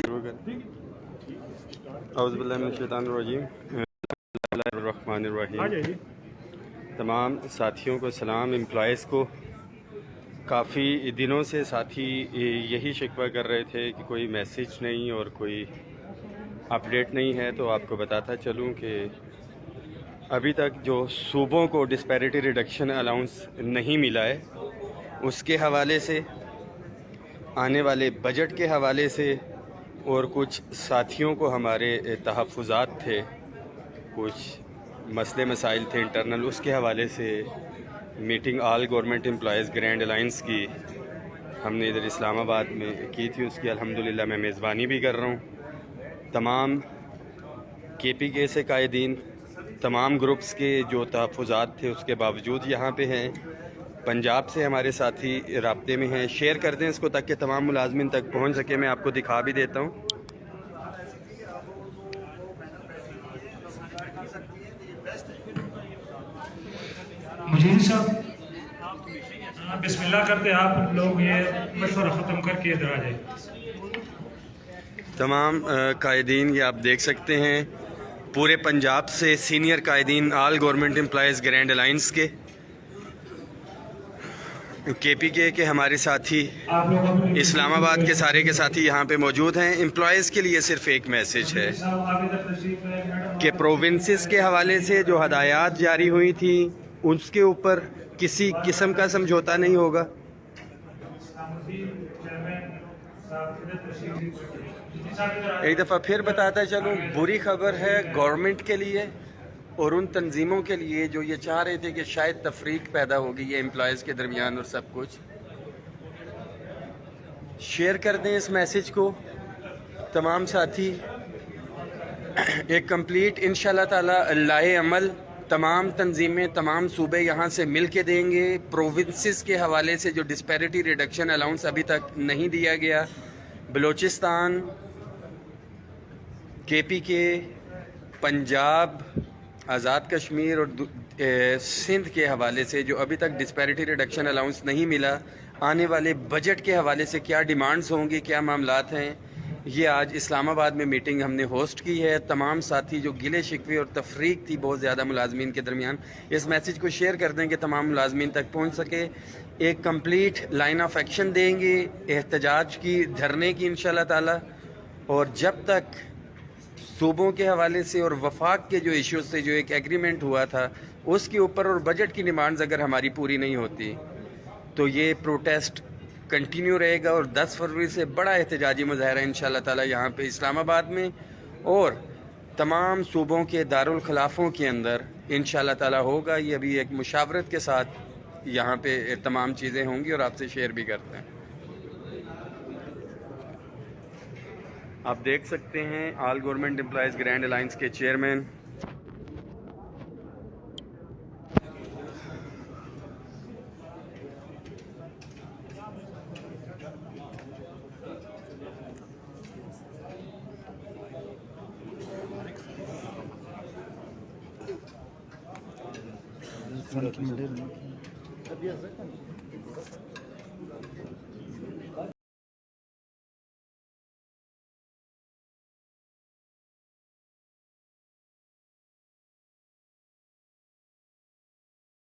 شروع کریں. اعوذ باللہ من الشیطان الرجیم. بسم اللہ الرحمن الرحیم. تمام ساتھیوں کو سلام. امپلائیز کو کافی دنوں سے ساتھی یہی شکوہ کر رہے تھے کہ کوئی میسج نہیں اور کوئی اپڈیٹ نہیں ہے، تو آپ کو بتاتا چلوں کہ ابھی تک جو صوبوں کو ڈسپیرٹی ریڈکشن الاؤنس نہیں ملا ہے، اس کے حوالے سے، آنے والے بجٹ کے حوالے سے، اور کچھ ساتھیوں کو ہمارے تحفظات تھے، کچھ مسئلے مسائل تھے انٹرنل، اس کے حوالے سے meeting all government employees grand alliance کی ہم نے ادھر اسلام آباد میں کی تھی. اس کی الحمدللہ میں میزبانی بھی کر رہا ہوں. تمام کے پی کے سے قائدین، تمام گروپس کے جو تحفظات تھے اس کے باوجود یہاں پہ ہیں. پنجاب سے ہمارے ساتھی رابطے میں ہیں. شیئر کر دیں اس کو تاکہ تمام ملازمین تک پہنچ سکے. میں آپ کو دکھا بھی دیتا ہوں. مجید صاحب بسم اللہ کرتے آپ لوگ یہ مشورہ ختم کر کے ادھر آ جائیں. تمام قائدین یہ آپ دیکھ سکتے ہیں، پورے پنجاب سے سینئر قائدین آل گورنمنٹ امپلائیز گرینڈ الائنس کے پی کے ہمارے ساتھی، اسلام آباد کے ساتھی یہاں پہ موجود ہیں. امپلائیز کے لیے صرف ایک میسج ہے کہ پروونسز کے حوالے سے جو ہدایات جاری ہوئی تھیں اس کے اوپر کسی قسم کا سمجھوتا نہیں ہوگا. ایک دفعہ پھر بتاتا چلوں، بری خبر ہے گورنمنٹ کے لیے اور ان تنظیموں کے لیے جو یہ چاہ رہے تھے کہ شاید تفریق پیدا ہوگی یہ امپلائیز کے درمیان اور سب کچھ. شیئر کر دیں اس میسج کو تمام ساتھی. ایک کمپلیٹ انشاءاللہ تعالی لائے عمل تمام تنظیمیں، تمام صوبے یہاں سے مل کے دیں گے. پروونسز کے حوالے سے جو ڈسپیرٹی ریڈکشن الاؤنس ابھی تک نہیں دیا گیا، بلوچستان، کے پی کے، پنجاب، آزاد کشمیر اور سندھ کے حوالے سے جو ابھی تک ڈسپیرٹی ریڈکشن الاؤنس نہیں ملا، آنے والے بجٹ کے حوالے سے کیا ڈیمانڈز ہوں گی، کیا معاملات ہیں، یہ آج اسلام آباد میں میٹنگ ہم نے ہوسٹ کی ہے. تمام ساتھی جو گلے شکوے اور تفریق تھی بہت زیادہ ملازمین کے درمیان، اس میسج کو شیئر کر دیں کہ تمام ملازمین تک پہنچ سکے. ایک کمپلیٹ لائن آف ایکشن دیں گے احتجاج کی، دھرنے کی انشاءاللہ تعالی. اور جب تک صوبوں کے حوالے سے اور وفاق کے جو ایشوز سے جو ایک ایگریمنٹ ہوا تھا اس کے اوپر اور بجٹ کی ڈیمانڈز اگر ہماری پوری نہیں ہوتی تو یہ پروٹیسٹ کنٹینیو رہے گا. اور 10 فروری سے بڑا احتجاجی مظاہرہ انشاءاللہ تعالی یہاں پہ اسلام آباد میں اور تمام صوبوں کے دارالخلافوں کے اندر انشاءاللہ تعالی ہوگا. یہ ابھی ایک مشاورت کے ساتھ یہاں پہ تمام چیزیں ہوں گی اور آپ سے شیئر بھی کرتے ہیں. آپ دیکھ سکتے ہیں آل گورنمنٹ امپلائیز گرینڈ الائنس کے چیئرمین